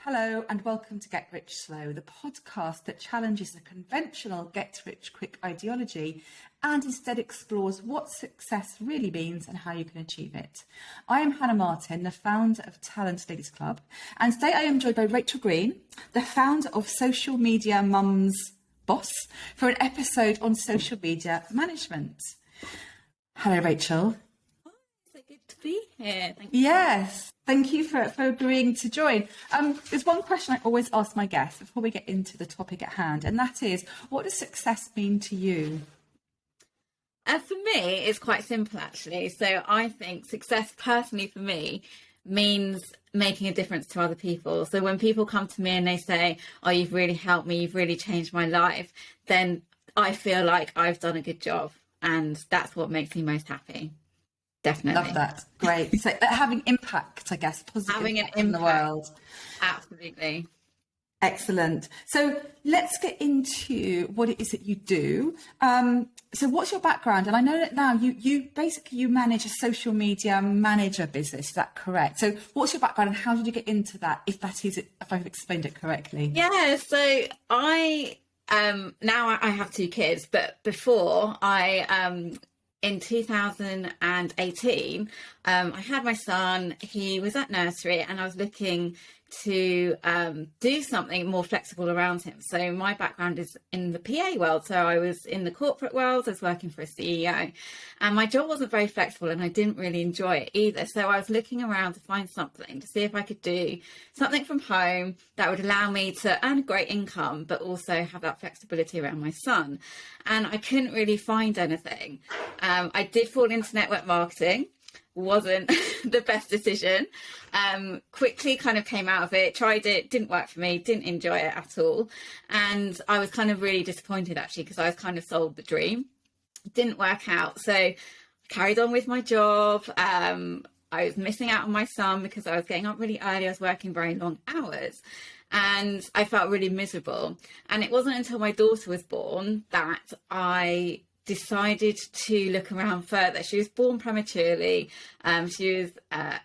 Hello and welcome to Get Rich Slow, the podcast that challenges the conventional get-rich-quick ideology and instead explores what success really means and how you can achieve it. I am Hannah Martin, the founder of Talent Ladies Club, and today I am joined by Rachel Green, the founder of Social Media Mums Boss, for an episode on social media management. Hello, Rachel. So good to be here. Thank you. Yes, thank you for agreeing to join. There's one question I always ask my guests before we get into the topic at hand, and that is, what does success mean to you? For me, it's quite simple, actually. So I think success personally for me means making a difference to other people. So when people come to me and they say, oh, you've really helped me, you've really changed my life, then I feel like I've done a good job. And that's what makes me most happy. Definitely. Love that. Great. So having impact, I guess, positive having impact in the world. Absolutely. Excellent. So let's get into what it is that you do. So what's your background? And I know that now you manage a social media manager business. Is that correct? So what's your background and how did you get into that? If I've explained it correctly. Yeah. So I now I have two kids, but before in 2018, I had my son. He was at nursery and I was looking to do something more flexible around him. So my background is in the PA world. So I was in the corporate world, I was working for a CEO, and my job wasn't very flexible and I didn't really enjoy it either. So I was looking around to find something, to see if I could do something from home that would allow me to earn a great income, but also have that flexibility around my son. And I couldn't really find anything. I did fall into network marketing. Wasn't the best decision. Quickly kind of came out of it, tried it, didn't work for me, didn't enjoy it at all. And I was kind of really disappointed actually, because I was kind of sold the dream. Didn't work out. So I carried on with my job. I was missing out on my son because I was getting up really early. I was working very long hours and I felt really miserable. And it wasn't until my daughter was born that I decided to look around further. She was born prematurely. She was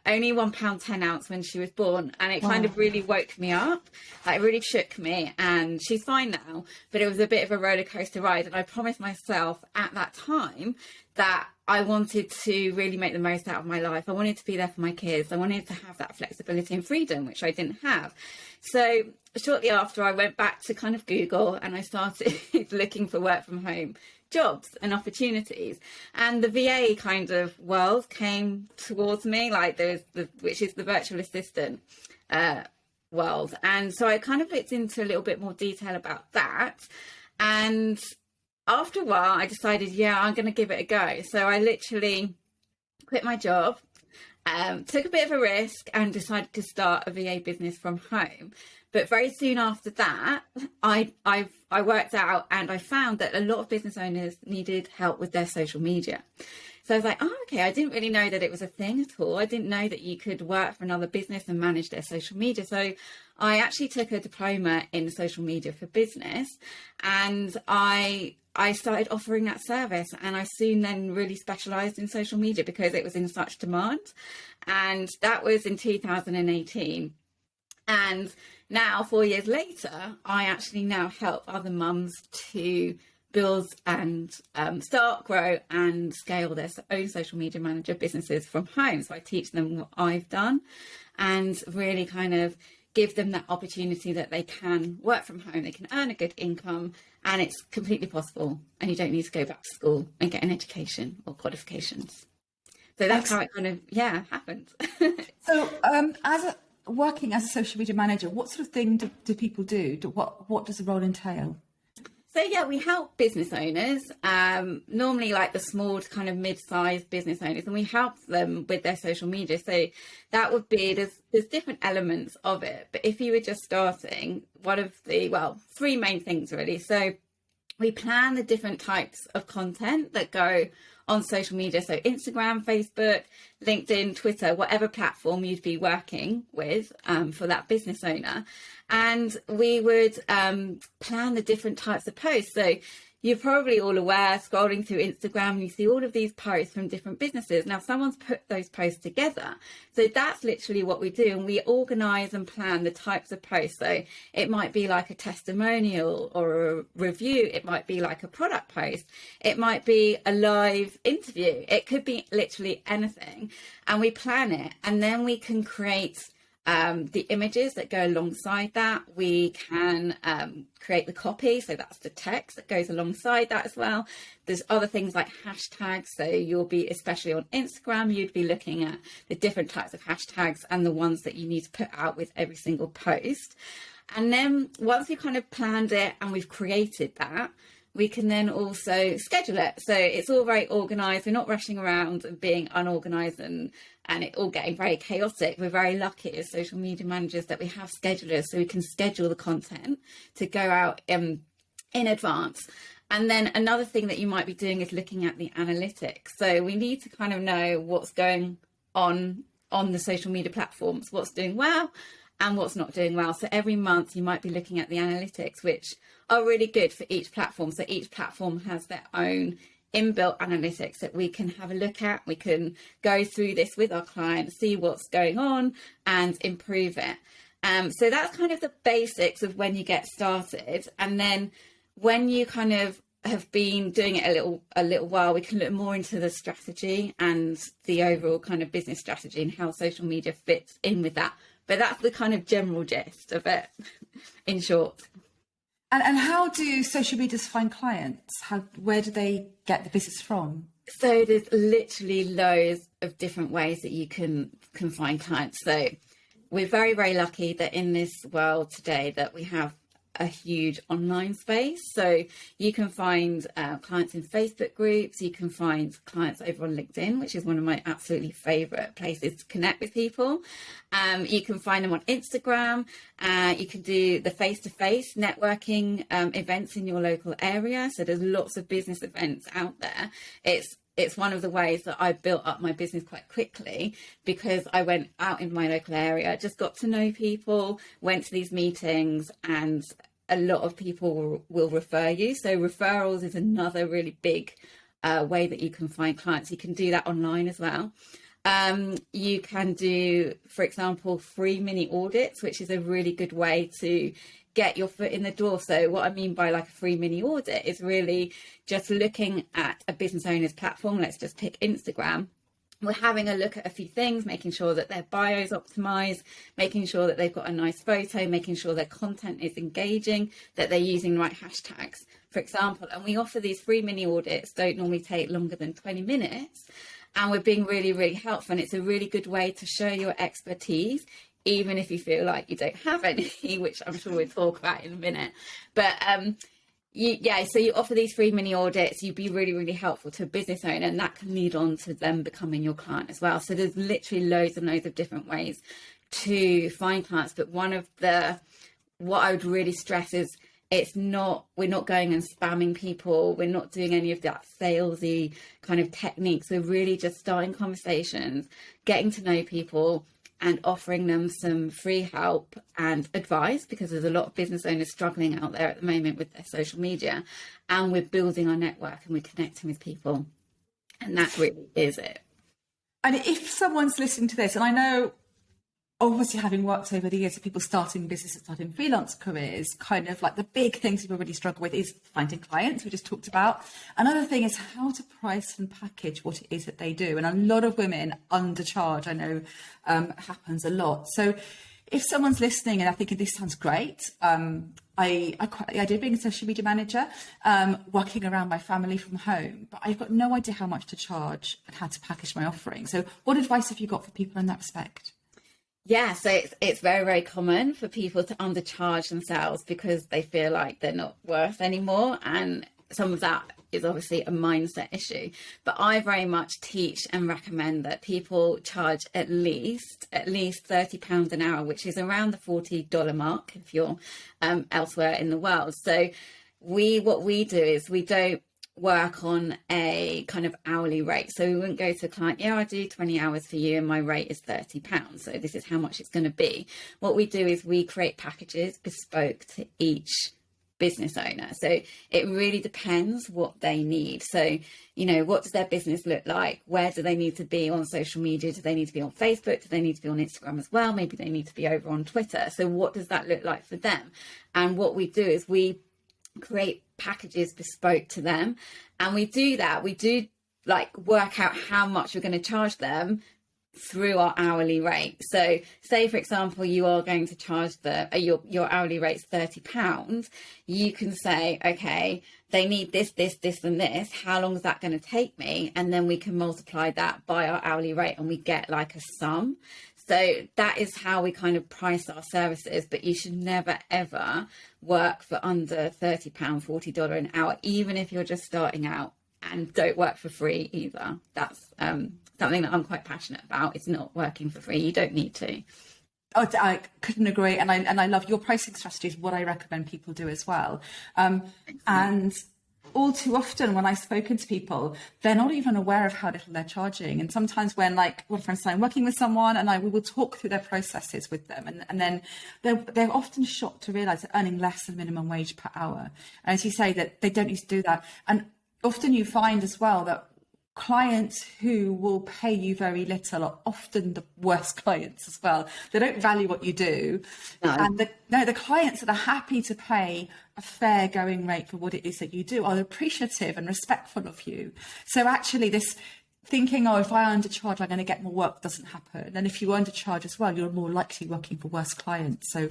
only £1 10 when she was born, and it kind of really woke me up. Like, it really shook me, and she's fine now, but it was a bit of a roller coaster ride. And I promised myself at that time that I wanted to really make the most out of my life. I wanted to be there for my kids. I wanted to have that flexibility and freedom, which I didn't have. So shortly after, I went back to kind of Google and I started looking for work from home jobs and opportunities, and the VA kind of world came towards me, like which is the virtual assistant world. And so I kind of looked into a little bit more detail about that, and after a while I decided, yeah, I'm going to give it a go. So I literally quit my job, took a bit of a risk and decided to start a VA business from home. But very soon after that, I worked out and I found that a lot of business owners needed help with their social media. So I was like, oh, okay, I didn't really know that it was a thing at all. I didn't know that you could work for another business and manage their social media. So I actually took a diploma in social media for business, and I started offering that service, and I soon then really specialised in social media because it was in such demand. And that was in 2018. And now, 4 years later, I actually now help other mums to build and start, grow and scale their own social media manager businesses from home. So I teach them what I've done and really kind of give them that opportunity that they can work from home, they can earn a good income, and it's completely possible. And you don't need to go back to school and get an education or qualifications. So that's how it kind of, happened. So working as a social media manager, what sort of thing do people do? What does the role entail? So yeah, we help business owners, normally like the small to kind of mid-sized business owners, and we help them with their social media. So that would be, there's different elements of it, but if you were just starting, three main things really. So we plan the different types of content that go on social media. So Instagram, Facebook, LinkedIn, Twitter, whatever platform you'd be working with for that business owner. And we would plan the different types of posts. So you're probably all aware, scrolling through Instagram, you see all of these posts from different businesses. Now, someone's put those posts together. So that's literally what we do. And we organise and plan the types of posts. So it might be like a testimonial or a review. It might be like a product post. It might be a live interview. It could be literally anything. And we plan it. And then we can create the images that go alongside that. We can create the copy, so that's the text that goes alongside that as well. There's other things like hashtags, so you'll be, especially on Instagram, you'd be looking at the different types of hashtags and the ones that you need to put out with every single post. And then once we've kind of planned it and we've created that, we can then also schedule it. So it's all very organised. We're not rushing around and being unorganised and it all getting very chaotic. We're very lucky as social media managers that we have schedulers, so we can schedule the content to go out in advance. And then another thing that you might be doing is looking at the analytics. So we need to kind of know what's going on the social media platforms, what's doing well and what's not doing well. So every month you might be looking at the analytics, which are really good for each platform. So each platform has their own inbuilt analytics that we can have a look at. We can go through this with our clients, see what's going on and improve it. So that's kind of the basics of when you get started. And then when you kind of have been doing it a little while, we can look more into the strategy and the overall kind of business strategy and how social media fits in with that. But that's the kind of general gist of it in short. And how do social medias find clients? Where do they get the business from? So there's literally loads of different ways that you can find clients. So we're very, very lucky that in this world today that we have a huge online space. So you can find clients in Facebook groups, you can find clients over on LinkedIn, which is one of my absolutely favorite places to connect with people. You can find them on Instagram. You can do the face-to-face networking events in your local area. So there's lots of business events out there. It's one of the ways that I built up my business quite quickly, because I went out in my local area, just got to know people, went to these meetings, and a lot of people will refer you. So referrals is another really big way that you can find clients. You can do that online as well. You can do, for example, free mini audits, which is a really good way to get your foot in the door. So what I mean by like a free mini audit is really just looking at a business owner's platform. Let's just pick Instagram. We're having a look at a few things, making sure that their bio's optimized, making sure that they've got a nice photo, making sure their content is engaging, that they're using the right hashtags, for example. And we offer these free mini audits, don't normally take longer than 20 minutes. And we're being really, really helpful. And it's a really good way to show your expertise, even if you feel like you don't have any, which I'm sure we'll talk about in a minute. But so you offer these free mini audits. You'd be really, really helpful to a business owner, and that can lead on to them becoming your client as well. So there's literally loads and loads of different ways to find clients. But what I would really stress is we're not going and spamming people. We're not doing any of that salesy kind of techniques. We're really just starting conversations, getting to know people, and offering them some free help and advice, because there's a lot of business owners struggling out there at the moment with their social media, and we're building our network and we're connecting with people. And that really is it. And if someone's listening to this, and I know, obviously, having worked over the years with people starting businesses, starting freelance careers, kind of like the big things people really struggle with is finding clients, we just talked about. Another thing is how to price and package what it is that they do. And a lot of women undercharge, I know, happens a lot. So if someone's listening and I think this sounds great, I quite the idea of being a social media manager, working around my family from home, but I've got no idea how much to charge and how to package my offering. So what advice have you got for people in that respect? Yeah, so it's very, very common for people to undercharge themselves because they feel like they're not worth anymore. And some of that is obviously a mindset issue. But I very much teach and recommend that people charge at least £30 an hour, which is around the $40 mark if you're elsewhere in the world. So what we do is we don't work on a kind of hourly rate. So we wouldn't go to a client, I do 20 hours for you and my rate is £30. So this is how much it's going to be. What we do is we create packages bespoke to each business owner. So it really depends what they need. So, you know, what does their business look like? Where do they need to be on social media? Do they need to be on Facebook? Do they need to be on Instagram as well? Maybe they need to be over on Twitter. So what does that look like for them? And what we do is we create packages bespoke to them. And we do that. We do like work out how much we're going to charge them through our hourly rate. So say, for example, you are going to charge your hourly rate's £30. You can say, okay, they need this, and this. How long is that going to take me? And then we can multiply that by our hourly rate and we get like a sum. So that is how we kind of price our services, but you should never, ever work for under £30, $40 an hour, even if you're just starting out, and don't work for free either. That's something that I'm quite passionate about. It's not working for free. You don't need to. Oh, I couldn't agree. And I love your pricing strategy is what I recommend people do as well. And all too often when I've spoken to people, they're not even aware of how little they're charging. And sometimes when, like, one friend said, I'm working with someone and we will talk through their processes with them. And then they're often shocked to realise they're earning less than minimum wage per hour. And as you say, that they don't need to do that. And often you find as well that clients who will pay you very little are often the worst clients as well. They don't value what you do. No. And the clients that are happy to pay a fair going rate for what it is that you do are appreciative and respectful of you. So actually this thinking, oh, if I undercharge, I'm going to get more work, doesn't happen. And if you undercharge as well, you're more likely working for worse clients. So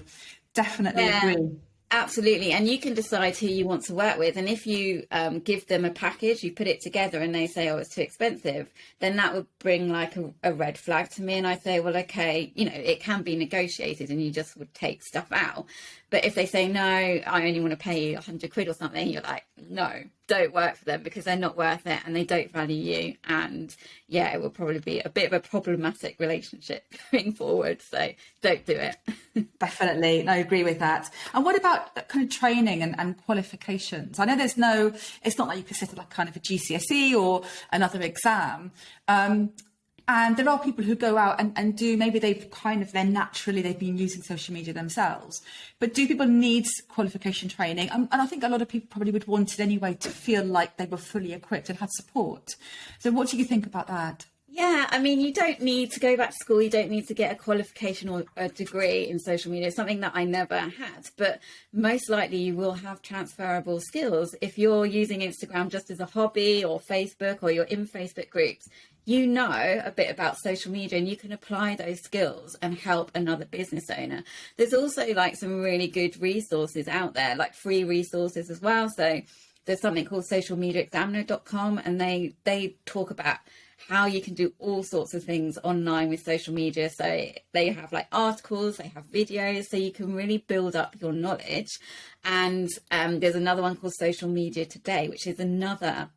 definitely agree. Absolutely. And you can decide who you want to work with. And if you give them a package, you put it together and they say, oh, it's too expensive, then that would bring like a red flag to me. And I say, well, okay, you know, it can be negotiated and you just would take stuff out. But if they say, no, I only want to pay you £100 or something, you're like, no, don't work for them because they're not worth it and they don't value you. And yeah, it will probably be a bit of a problematic relationship going forward. So don't do it. Definitely. No, I agree with that. And what about kind of training and qualifications? I know it's not like you can sit at like kind of a GCSE or another exam. And there are people who go out and do, maybe they've been using social media themselves, but do people need qualification training? And I think a lot of people probably would want it anyway to feel like they were fully equipped and had support. So what do you think about that? Yeah, I mean, you don't need to go back to school. You don't need to get a qualification or a degree in social media. It's something that I never had, but most likely you will have transferable skills. If you're using Instagram just as a hobby or Facebook or you're in Facebook groups, you know a bit about social media and you can apply those skills and help another business owner. There's also like some really good resources out there, like free resources as well. So there's something called socialmediaexaminer.com and they talk about how you can do all sorts of things online with social media. So they have like articles, they have videos, so you can really build up your knowledge. And there's another one called Social Media Today, which is another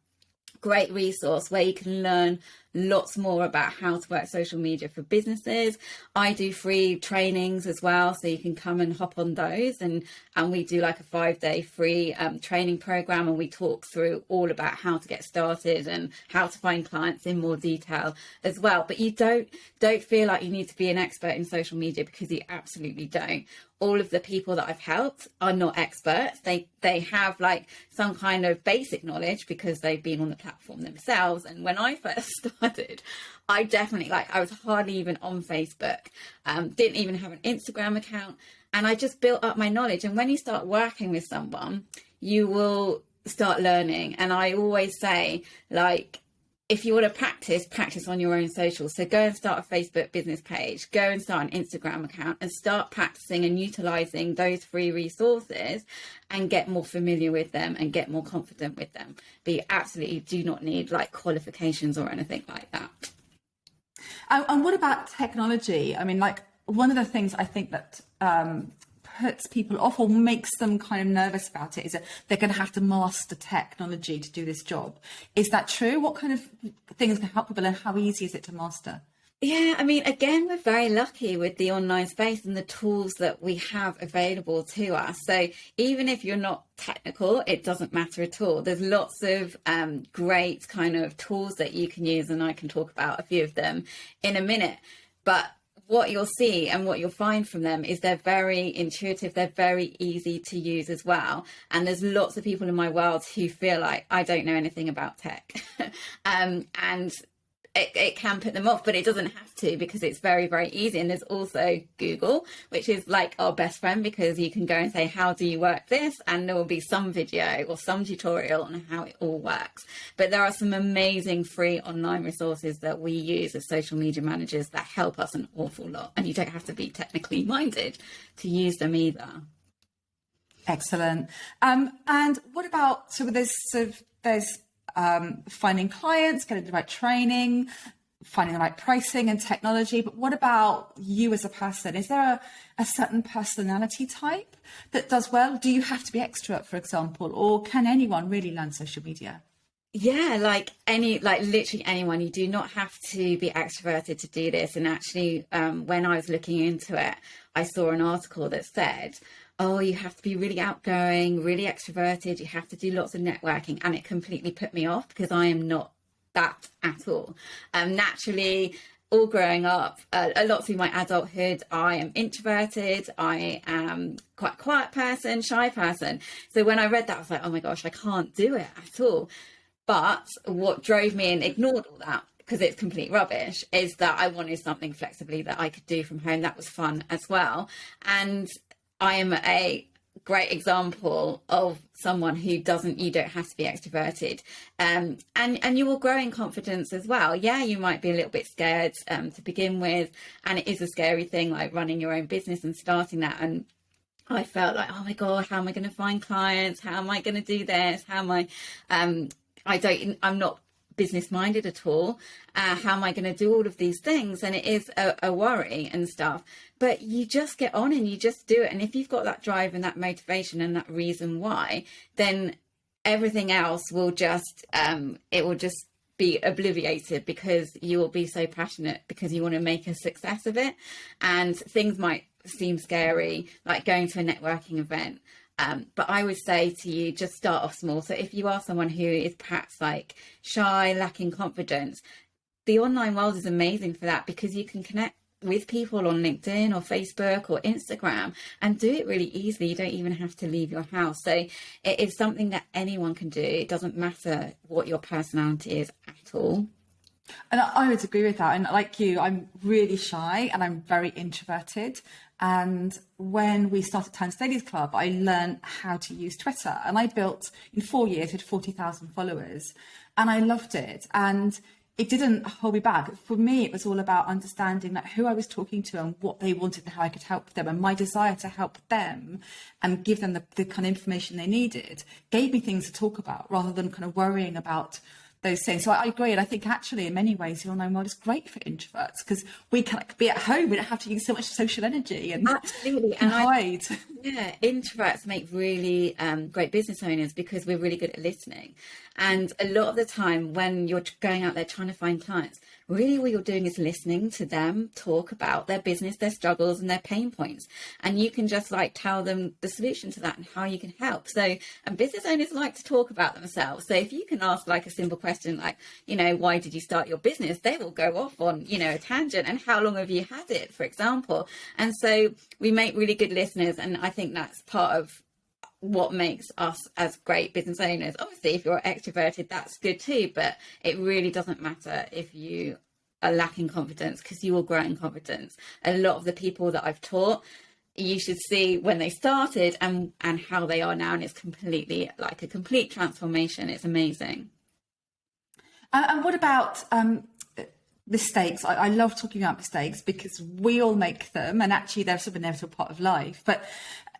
great resource where you can learn lots more about how to work social media for businesses. I do free trainings as well, so you can come and hop on those, and we do like a 5-day free training program, and we talk through all about how to get started and how to find clients in more detail as well. But you don't feel like you need to be an expert in social media, because you absolutely don't. All of the people that I've helped are not experts. They have like some kind of basic knowledge because they've been on the platform themselves. And when I first started, I definitely I was hardly even on Facebook, didn't even have an Instagram account. And I just built up my knowledge. And when you start working with someone, you will start learning. And I always say, like, if you want to practice on your own socials. So go and start a Facebook business page, go and start an Instagram account and start practicing and utilizing those free resources and get more familiar with them and get more confident with them. But you absolutely do not need like qualifications or anything like that. And what about technology? I mean, like, one of the things I think that puts people off or makes them kind of nervous about it is that they're going to have to master technology to do this job. Is that true? What kind of things can help people and how easy is it to master? Yeah, I mean, again, we're very lucky with the online space and the tools that we have available to us. So even if you're not technical, it doesn't matter at all. There's lots of great kind of tools that you can use, and I can talk about a few of them in a minute. But what you'll see and what you'll find from them is they're very intuitive, they're very easy to use as well. And there's lots of people in my world who feel like I don't know anything about tech. And it can put them off, but it doesn't have to, because it's very, very easy. And there's also Google, which is like our best friend, because you can go and say, how do you work this? And there will be some video or some tutorial on how it all works. But there are some amazing free online resources that we use as social media managers that help us an awful lot. And you don't have to be technically minded to use them either. Excellent. And what about, so there's finding clients, getting the right training, finding the right pricing and technology. But what about you as a person? Is there a certain personality type that does well? Do you have to be extrovert, for example, or can anyone really learn social media? Yeah, like literally anyone. You do not have to be extroverted to do this. And actually, when I was looking into it, I saw an article that said, oh, you have to be really outgoing, really extroverted. You have to do lots of networking. And it completely put me off, because I am not that at all. Naturally, all growing up, a lot through my adulthood, I am introverted. I am quite a quiet person, shy person. So when I read that, I was like, oh my gosh, I can't do it at all. But what drove me and ignored all that, because it's complete rubbish, is that I wanted something flexibly that I could do from home that was fun as well. And I am a great example of someone who you don't have to be extroverted, and you will grow in confidence as well. Yeah, you might be a little bit scared to begin with, and it is a scary thing, like running your own business and starting that. And I felt like, oh my god, how am I going to find clients? How am I going to do this? How am I? I'm not business minded at all. How am I going to do all of these things? And it is a worry and stuff, but you just get on and you just do it. And if you've got that drive and that motivation and that reason why, then everything else will just it will just be obliterated, because you will be so passionate, because you want to make a success of it. And things might seem scary, like going to a networking event. But I would say to you, just start off small. So if you are someone who is perhaps like shy, lacking confidence, the online world is amazing for that, because you can connect with people on LinkedIn or Facebook or Instagram and do it really easily. You don't even have to leave your house. So it is something that anyone can do. It doesn't matter what your personality is at all. And I would agree with that. And like you, I'm really shy and I'm very introverted. And when we started Times Ladies Club, I learned how to use Twitter. And I built, in 4 years, we had 40,000 followers. And I loved it. And it didn't hold me back. For me, it was all about understanding like who I was talking to and what they wanted and how I could help them. And my desire to help them and give them the kind of information they needed gave me things to talk about, rather than kind of worrying about those things. So I agree. And I think actually in many ways the online world is great for introverts, because we can be at home. We don't have to use so much social energy and absolutely and hide. Yeah, introverts make really great business owners, because we're really good at listening. And a lot of the time when you're going out there trying to find clients, really what you're doing is listening to them talk about their business, their struggles and their pain points. And you can just like tell them the solution to that and how you can help. So, and business owners like to talk about themselves. So if you can ask like a simple question like, you know, why did you start your business? They will go off on, you know, a tangent. And how long have you had it, for example? And so we make really good listeners. And I think that's part of what makes us as great business owners. Obviously, if you're extroverted, that's good too, but it really doesn't matter if you are lacking confidence, because you will grow in confidence. A lot of the people that I've taught, you should see when they started and how they are now, and it's completely like a complete transformation. It's amazing. And what about mistakes? I love talking about mistakes, because we all make them, and actually they're sort of an inevitable part of life, but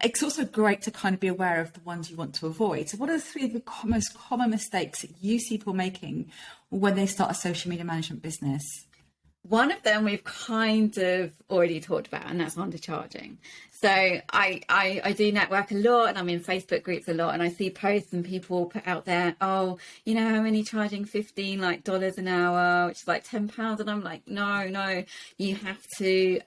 it's also great to kind of be aware of the ones you want to avoid. So what are the three of the most common mistakes that you see people making when they start a social media management business? One of them we've kind of already talked about, and that's undercharging. So I do network a lot, and I'm in Facebook groups a lot, and I see posts and people put out there, oh, you know, I'm only charging $15 an hour, which is like £10. And I'm like, no, you have to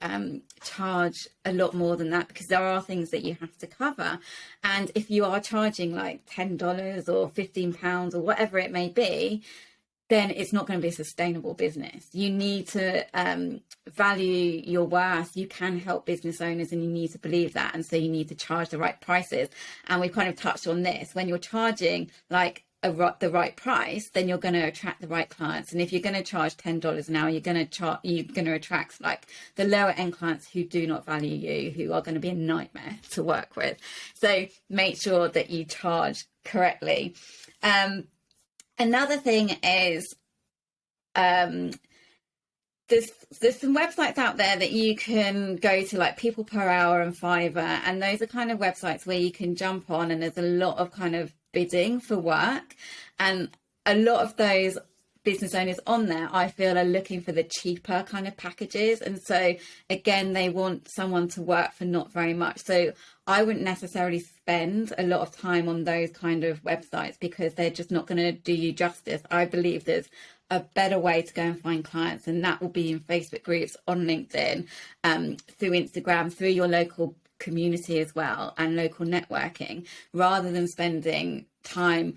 charge a lot more than that, because there are things that you have to cover. And if you are charging like $10 or £15 or whatever it may be, then it's not going to be a sustainable business. You need to value your worth. You can help business owners, and you need to believe that. And so you need to charge the right prices. And we've kind of touched on this. When you're charging like the right price, then you're going to attract the right clients. And if you're going to charge $10 an hour, you're going to attract like the lower end clients who do not value you, who are going to be a nightmare to work with. So make sure that you charge correctly. Another thing is there's some websites out there that you can go to, like People Per Hour and Fiverr, and those are kind of websites where you can jump on, and there's a lot of kind of bidding for work, and a lot of those business owners on there, I feel, are looking for the cheaper kind of packages. And so again, they want someone to work for not very much. So I wouldn't necessarily spend a lot of time on those kind of websites, because they're just not going to do you justice. I believe there's a better way to go and find clients, and that will be in Facebook groups, on LinkedIn, through Instagram, through your local community as well, and local networking, rather than spending time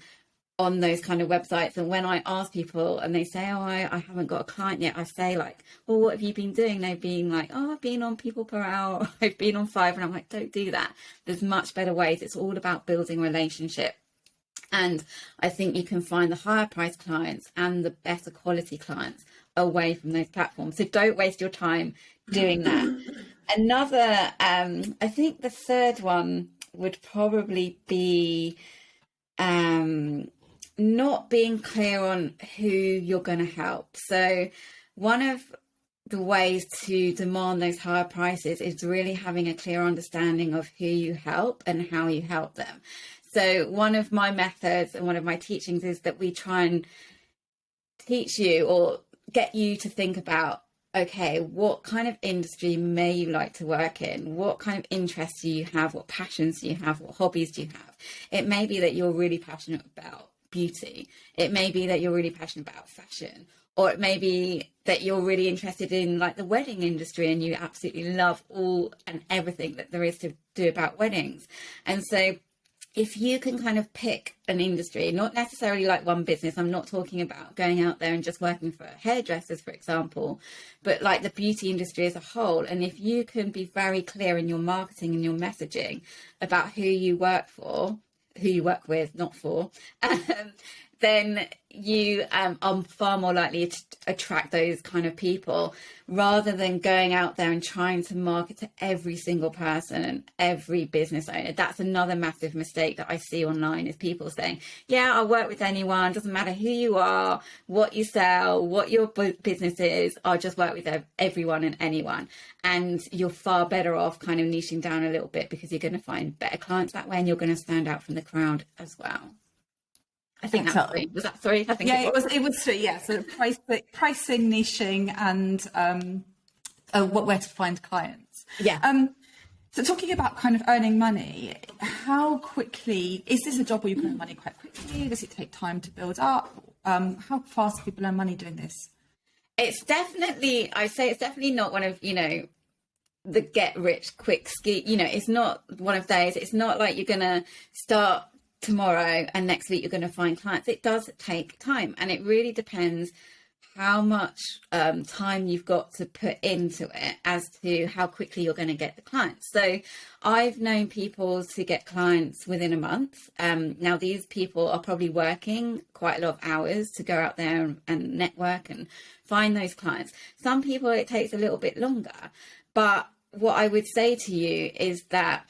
on those kind of websites. And when I ask people and they say, oh, I haven't got a client yet, I say like, well, what have you been doing? They've been like, oh, I've been on People Per Hour, I've been on Fiverr. And I'm like, don't do that. There's much better ways. It's all about building relationship. And I think you can find the higher price clients and the better quality clients away from those platforms. So don't waste your time doing that. Another, I think the third one would probably be not being clear on who you're going to help. So one of the ways to demand those higher prices is really having a clear understanding of who you help and how you help them. So one of my methods and one of my teachings is that we try and teach you, or get you to think about, okay, what kind of industry may you like to work in? What kind of interests do you have? What passions do you have? What hobbies do you have? It may be that you're really passionate about beauty. It may be that you're really passionate about fashion, or it may be that you're really interested in like the wedding industry and you absolutely love all and everything that there is to do about weddings. And so if you can kind of pick an industry, not necessarily like one business, I'm not talking about going out there and just working for hairdressers, for example, but like the beauty industry as a whole. And if you can be very clear in your marketing and your messaging about who you work for, who you work with, not for, then you are far more likely to attract those kind of people, rather than going out there and trying to market to every single person and every business owner. That's another massive mistake that I see online, is people saying, yeah, I'll work with anyone, doesn't matter who you are, what you sell, what your business is, I'll just work with everyone and anyone. And you're far better off kind of niching down a little bit, because you're going to find better clients that way, and you're going to stand out from the crowd as well. I think that's three. Was that three? I think it was three. Yeah. So pricing, niching, and where to find clients. Yeah. So talking about kind of earning money, how quickly is this a job where you can earn money quite quickly? Does it take time to build up? How fast do people earn money doing this? It's definitely, I say it's definitely not one of, the get rich quick scheme. It's not one of those. It's not like you're going to start tomorrow and next week you're going to find clients. It does take time, and it really depends how much time you've got to put into it as to how quickly you're going to get the clients. So I've known people to get clients within a month. Now these people are probably working quite a lot of hours to go out there and network and find those clients. Some people it takes a little bit longer, but what I would say to you is that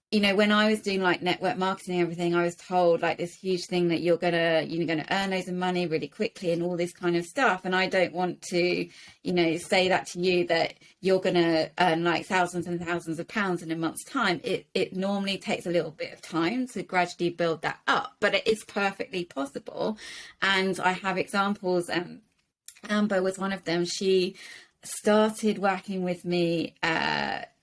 when I was doing like network marketing and everything, I was told like this huge thing that you're gonna earn loads of money really quickly and all this kind of stuff. And I don't want to, say that to you, that you're gonna earn like thousands and thousands of pounds in a month's time. It normally takes a little bit of time to gradually build that up, but it is perfectly possible. And I have examples. Amber was one of them. She started working with me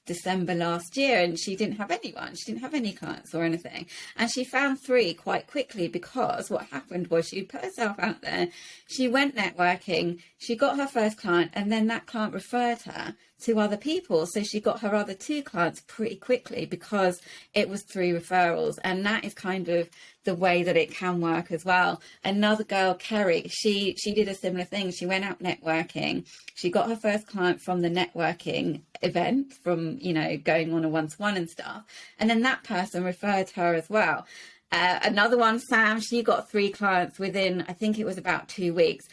December last year, and she didn't have anyone. She didn't have any clients or anything. And she found 3 quite quickly, because what happened was she put herself out there, she went networking, she got her first client, and then that client referred her to other people. So she got her other 2 clients pretty quickly because it was 3 referrals. And that is kind of the way that it can work as well. Another girl, Kerry, she did a similar thing. She went out networking. She got her first client from the networking event, from, you know, going on a one-to-one and stuff. And then that person referred her as well. Another one, Sam, she got 3 clients within, I think it was about 2 weeks.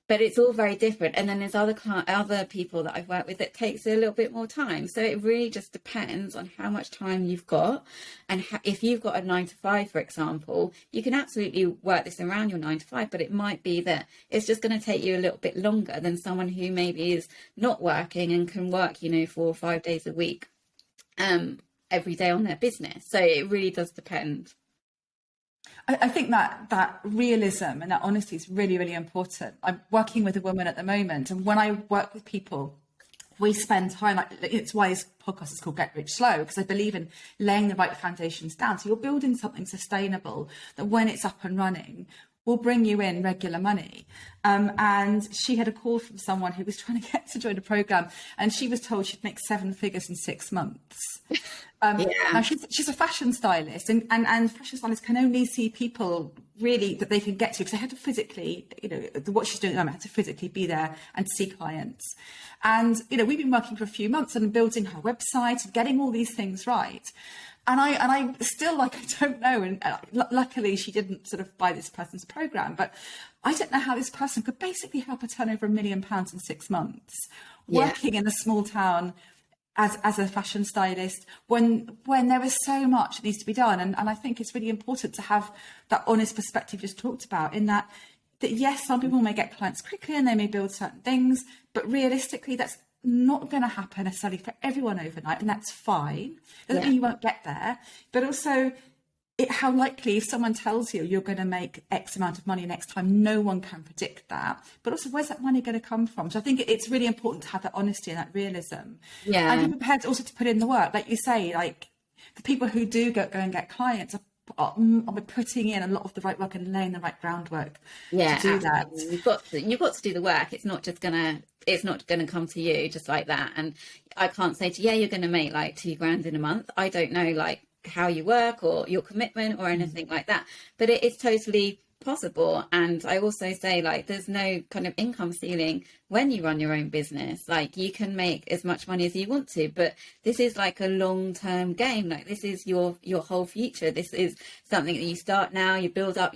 But it's all very different. And then there's other people that I've worked with that takes a little bit more time. So it really just depends on how much time you've got. And if you've got a 9 to 5, for example, you can absolutely work this around your 9 to 5, but it might be that it's just going to take you a little bit longer than someone who maybe is not working and can work, you know, 4 or 5 days a week, every day on their business. So it really does depend. I think that realism and that honesty is really, really important. I'm working with a woman at the moment, and when I work with people, we spend time, like, it's why this podcast is called Get Rich Slow, because I believe in laying the right foundations down. So you're building something sustainable that when it's up and running will bring you in regular money. And she had a call from someone who was trying to get to join a program, and she was told she'd make 7 figures in 6 months. Now she's a fashion stylist, and fashion stylists can only see people really that they can get to, because they had to physically, you know, what she's doing at the moment, had to physically be there and see clients. And, you know, we've been working for a few months and building her website and getting all these things right. And I still, like, I don't know. And luckily she didn't sort of buy this person's program, but I don't know how this person could basically help her turn over £1 million in 6 months, working in a small town as a fashion stylist, when there is so much that needs to be done. And I think it's really important to have that honest perspective just talked about, in that yes, some people may get clients quickly and they may build certain things, but realistically that's not going to happen necessarily for everyone overnight, and that's fine. Doesn't mean you won't get there, but also how likely, if someone tells you you're going to make X amount of money next time, no one can predict that. But also, where's that money going to come from? So I think it's really important to have that honesty and that realism. Yeah. And be prepared also to put in the work. Like you say, like the people who do go and get clients are putting in a lot of the right work and laying the right groundwork to do that. You've got to do the work. It's not gonna come to you just like that. And I can't say to you, you're gonna make like $2,000 in a month. I don't know like how you work or your commitment or anything like that, but it is totally possible. And I also say, like, there's no kind of income ceiling when you run your own business. Like, you can make as much money as you want to, but this is like a long-term game. Like, this is your whole future. This is something that you start now, you build up,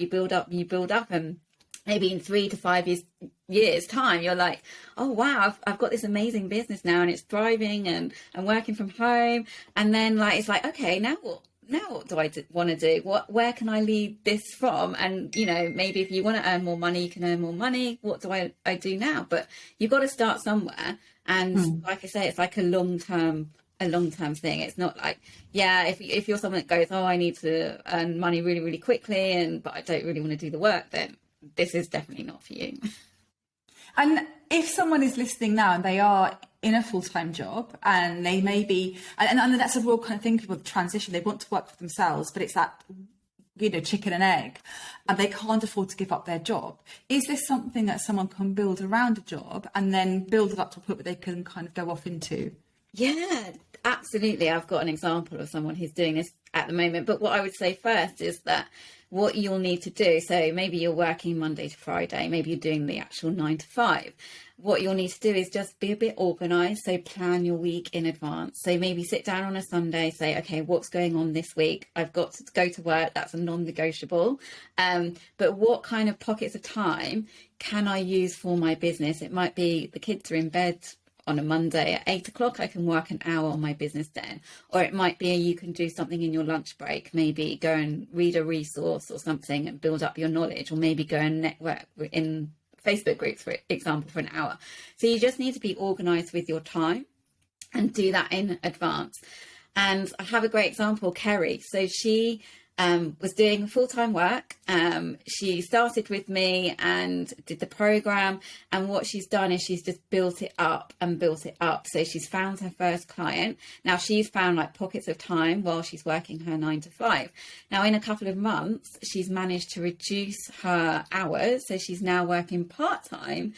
and maybe in 3 to 5 years time, you're like, oh wow, I've got this amazing business now and it's thriving and I'm working from home. And then like, it's like, okay, now what do I want to do? Where can I lead this from? And, you know, maybe if you want to earn more money, you can earn more money. What do I do now? But you've got to start somewhere. And like I say, it's like a long-term thing. It's not like, if you're someone that goes, oh, I need to earn money really, really quickly, but I don't really want to do the work, then this is definitely not for you. And if someone is listening now and they are in a full-time job and they may be, and that's a real kind of thing, people transition, they want to work for themselves, but it's that, you know, chicken and egg, and they can't afford to give up their job. Is this something that someone can build around a job and then build it up to a point where they can kind of go off into? Yeah, absolutely. I've got an example of someone who's doing this at the moment. But what I would say first is that what you'll need to do, so maybe you're working Monday to Friday, maybe you're doing the actual 9 to 5. What you'll need to do is just be a bit organised. So plan your week in advance. So maybe sit down on a Sunday, say, okay, what's going on this week? I've got to go to work. That's a non-negotiable. But what kind of pockets of time can I use for my business? It might be the kids are in bed on a Monday at 8 o'clock, I can work an hour on my business then. Or it might be you can do something in your lunch break, maybe go and read a resource or something and build up your knowledge, or maybe go and network in Facebook groups, for example, for an hour. So you just need to be organised with your time and do that in advance. And I have a great example, Kerry. So she was doing full-time work. She started with me and did the program. And what she's done is she's just built it up and built it up. So she's found her first client. Now she's found like pockets of time while she's working her 9 to 5. Now in a couple of months, she's managed to reduce her hours. So she's now working part-time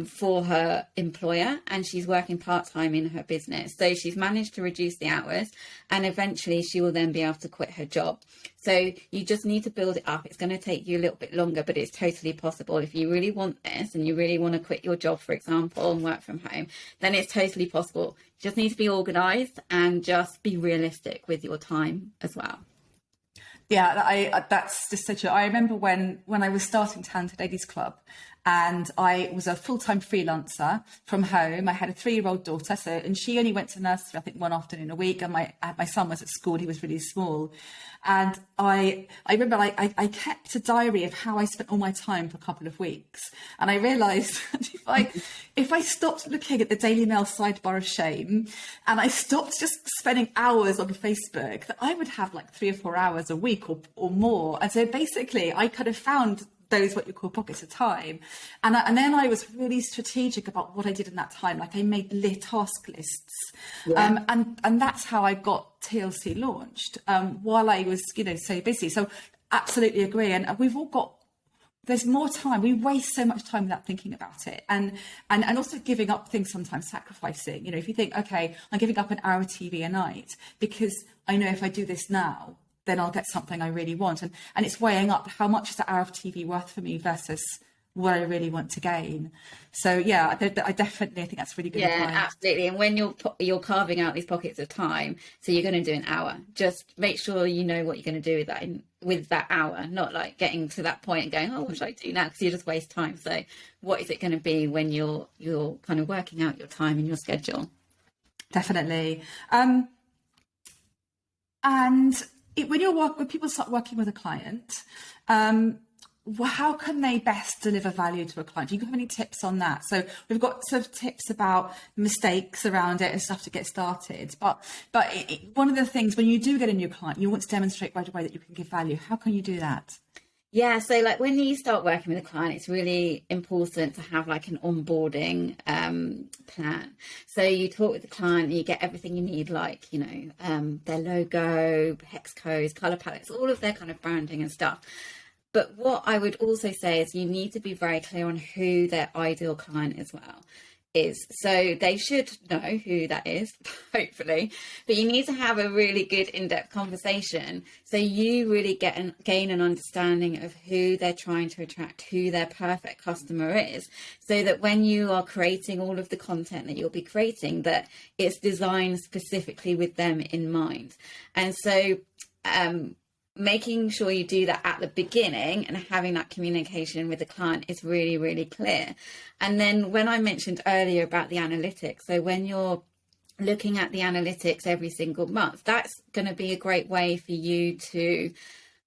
for her employer, and she's working part-time in her business. So she's managed to reduce the hours, and eventually she will then be able to quit her job. So you just need to build it up. It's going to take you a little bit longer, but it's totally possible. If you really want this and you really want to quit your job, for example, and work from home, then it's totally possible. You just need to be organized and just be realistic with your time as well. Yeah, that's just so true. I remember when I was starting Talented Ladies Club, and I was a full-time freelancer from home. I had a 3-year-old daughter, and she only went to nursery, I think, one afternoon a week, and my son was at school. He was really small. And I remember I kept a diary of how I spent all my time for a couple of weeks. And I realised if I stopped looking at the Daily Mail sidebar of shame, and I stopped just spending hours on Facebook, that I would have like 3 or 4 hours a week or more. And so basically I kind of found those what you call pockets of time, and then I was really strategic about what I did in that time. Like I made task lists, and that's how I got TLC launched while I was so busy. So absolutely agree. And we've all got, there's more time. We waste so much time without thinking about it, and also giving up things, sometimes sacrificing. If you think, okay, I'm giving up an hour of TV a night because I know if I do this now, then I'll get something I really want. And it's weighing up how much is that hour of TV worth for me versus what I really want to gain. So yeah, I definitely think that's really good advice. Yeah, absolutely. And when you're carving out these pockets of time, so you're going to do an hour, just make sure you know what you're going to do with that hour, not like getting to that point and going, oh, what should I do now? Because you just waste time. So what is it going to be when you're kind of working out your time and your schedule? Definitely. When people start working with a client, how can they best deliver value to a client? Do you have any tips on that? So we've got sort of tips about mistakes around it and stuff to get started. But one of the things, when you do get a new client, you want to demonstrate right away that you can give value. How can you do that? Yeah, so like when you start working with a client, it's really important to have like an onboarding plan. So you talk with the client, you get everything you need, like, their logo, hex codes, color palettes, all of their kind of branding and stuff. But what I would also say is you need to be very clear on who their ideal client as well is. So they should know who that is, hopefully, but you need to have a really good in-depth conversation so you really gain an understanding of who they're trying to attract, who their perfect customer is, so that when you are creating all of the content that you'll be creating, that it's designed specifically with them in mind. And so making sure you do that at the beginning and having that communication with the client is really, really clear. And then when I mentioned earlier about the analytics, so when you're looking at the analytics every single month, that's going to be a great way for you to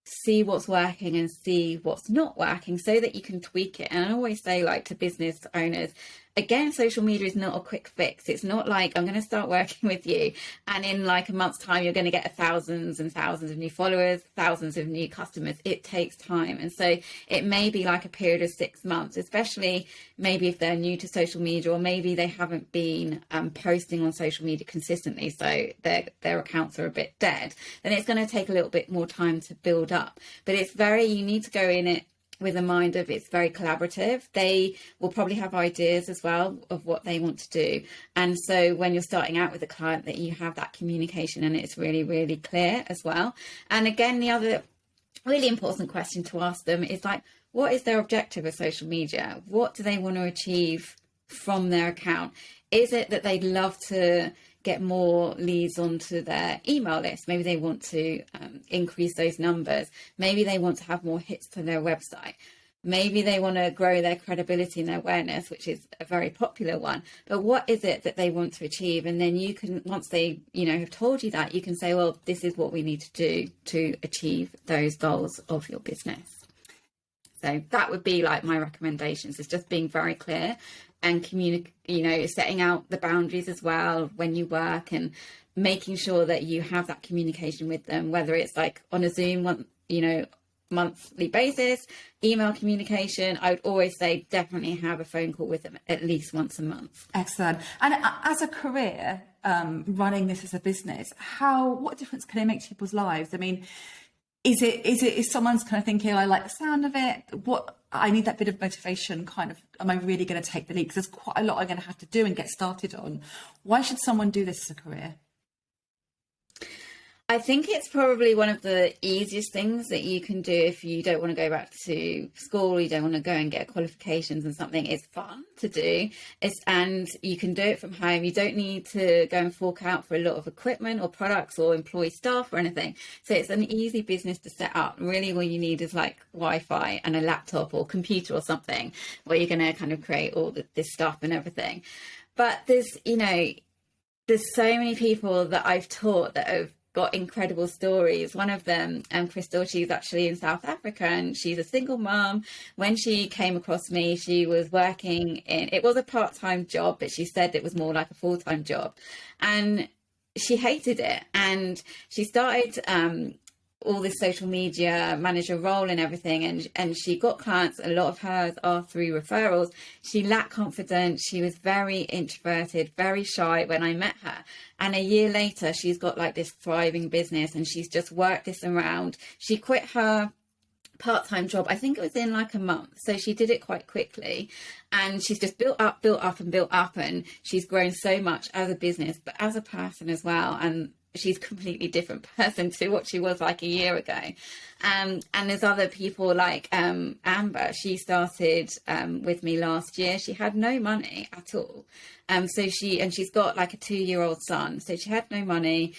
see what's working and see what's not working so that you can tweak it. And I always say, like, to business owners, again, social media is not a quick fix. It's not like I'm going to start working with you and in like a month's time you're going to get thousands and thousands of new followers, thousands of new customers. It takes time. And so it may be like a period of 6 months, especially maybe if they're new to social media, or maybe they haven't been posting on social media consistently, so their accounts are a bit dead. Then it's going to take a little bit more time to build up. But you need to go in it with a mind of it's very collaborative. They will probably have ideas as well of what they want to do. And so when you're starting out with a client, that you have that communication and it's really, really clear as well. And again, the other really important question to ask them is like, what is their objective of social media? What do they want to achieve from their account? Is it that they'd love to get more leads onto their email list? Maybe they want to increase those numbers. Maybe they want to have more hits to their website. Maybe they want to grow their credibility and their awareness, which is a very popular one. But what is it that they want to achieve? And then you can, once they, have told you that, you can say, well, this is what we need to do to achieve those goals of your business. So that would be like my recommendations, is just being very clear and setting out the boundaries as well when you work, and making sure that you have that communication with them, whether it's like on a Zoom, monthly basis, email communication. I would always say definitely have a phone call with them at least once a month. Excellent. And as a career, running this as a business, what difference can it make to people's lives? I mean, is someone's kind of thinking, I like the sound of it, I need that bit of motivation, kind of, am I really going to take the leap? Because there's quite a lot I'm going to have to do and get started on. Why should someone do this as a career? I think it's probably one of the easiest things that you can do if you don't want to go back to school, you don't want to go and get qualifications and something. It's fun to do, and you can do it from home. You don't need to go and fork out for a lot of equipment or products or employ staff or anything. So it's an easy business to set up. Really, all you need is like Wi-Fi and a laptop or computer or something where you're going to kind of create all this stuff and everything. But there's so many people that I've taught that have got incredible stories. One of them, Crystal, she's actually in South Africa and she's a single mom. When she came across me, she was working it was a part-time job, but she said it was more like a full-time job. And she hated it. And she started all this social media manager role and everything, and she got clients. A lot of hers are through referrals. She lacked confidence. She was very introverted, very shy when I met her, and a year later she's got like this thriving business, and she's just worked this around. She quit her part-time job, I think it was in like a month, so she did it quite quickly, and she's just built up, and she's grown so much as a business but as a person as well. And she's a completely different person to what she was like a year ago. And there's other people like Amber. She started with me last year. She had no money at all. She's got like a 2-year-old son. So she had no money.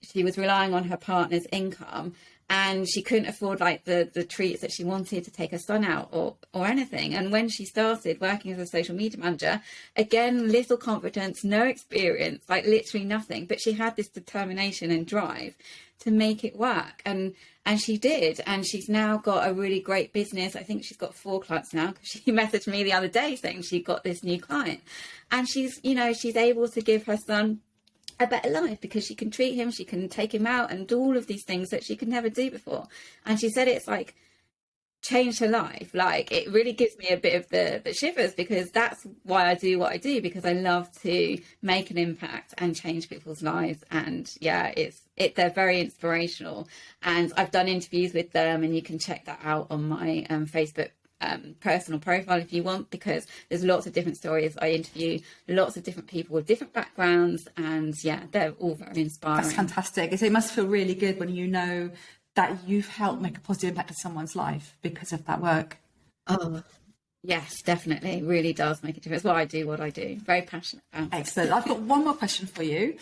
She was relying on her partner's income. And she couldn't afford like the treats that she wanted to take her son out or anything. And when she started working as a social media manager, again, little confidence, no experience, like literally nothing. But she had this determination and drive to make it work. And she did. And she's now got a really great business. I think she's got 4 clients now, because she messaged me the other day saying she got this new client. And she's able to give her son a better life because she can treat him, she can take him out and do all of these things that she could never do before. And she said it's like changed her life. Like, it really gives me a bit of the shivers, because that's why I do what I do, because I love to make an impact and change people's lives. And yeah, they're very inspirational, and I've done interviews with them, and you can check that out on my Facebook personal profile if you want, because there's lots of different stories. I interview lots of different people with different backgrounds, and yeah, they're all very inspiring. That's fantastic. So it must feel really good when you know that you've helped make a positive impact on someone's life because of that work. Oh yes, definitely. It really does make a difference. What I do. Very passionate about it. Excellent. I've got one more question for you.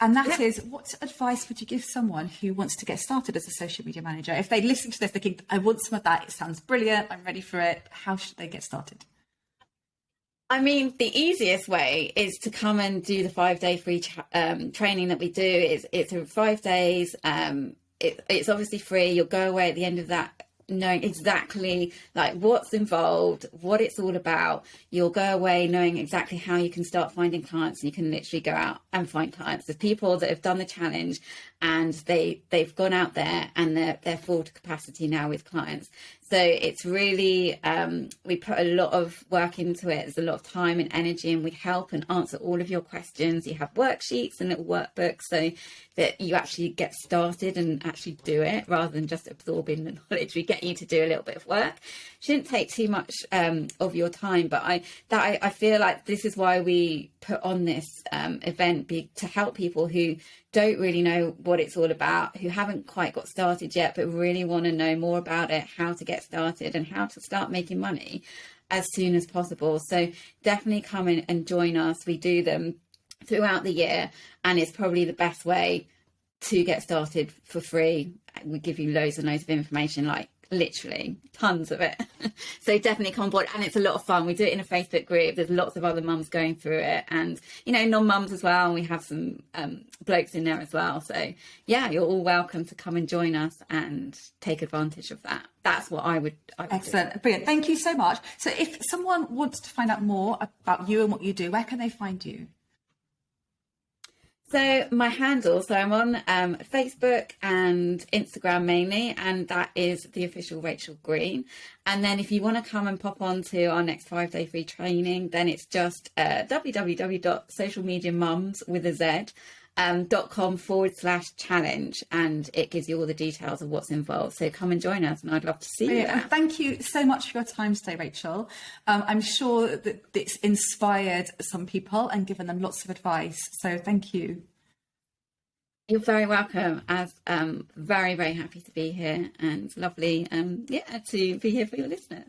And that is, what advice would you give someone who wants to get started as a social media manager? If they listen to this thinking, I want some of that, it sounds brilliant, I'm ready for it, how should they get started? I mean, the easiest way is to come and do the 5-day free training that we do. It's 5 days. It's obviously free. You'll go away at the end of that knowing exactly like what's involved, what it's all about. You'll go away knowing exactly how you can start finding clients, and you can literally go out and find clients. There's people that have done the challenge and they've gone out there and they're full to capacity now with clients. So it's really, we put a lot of work into it. There's a lot of time and energy, and we help and answer all of your questions. You have worksheets and little workbooks so that you actually get started and actually do it, rather than just absorbing the knowledge. We get you to do a little bit of work. Shouldn't take too much of your time, but I feel like this is why we put on this event, to help people who don't really know what it's all about, who haven't quite got started yet, but really want to know more about it, how to get started and how to start making money as soon as possible. So definitely come in and join us. We do them throughout the year, and it's probably the best way to get started for free. We give you loads and loads of information, like literally tons of it. So definitely come on board, and it's a lot of fun. We do it in a Facebook group. There's lots of other mums going through it, and non-mums as well, and we have some blokes in there as well. So yeah, you're all welcome to come and join us and take advantage of that. That's what I would Excellent. do. Brilliant. Thank you so much. So if someone wants to find out more about you and what you do, where can they find you? So my handle, so I'm on Facebook and Instagram mainly, and that is the official Rachel Green. And then if you want to come and pop on to our next 5-day free training, then it's just www.socialmediamums.com/challenge, and it gives you all the details of what's involved. So come and join us, and I'd love to see you there. And thank you so much for your time today, Rachel. I'm sure that it's inspired some people and given them lots of advice. So thank you. You're very welcome. As very, very happy to be here, and lovely, to be here for your listeners.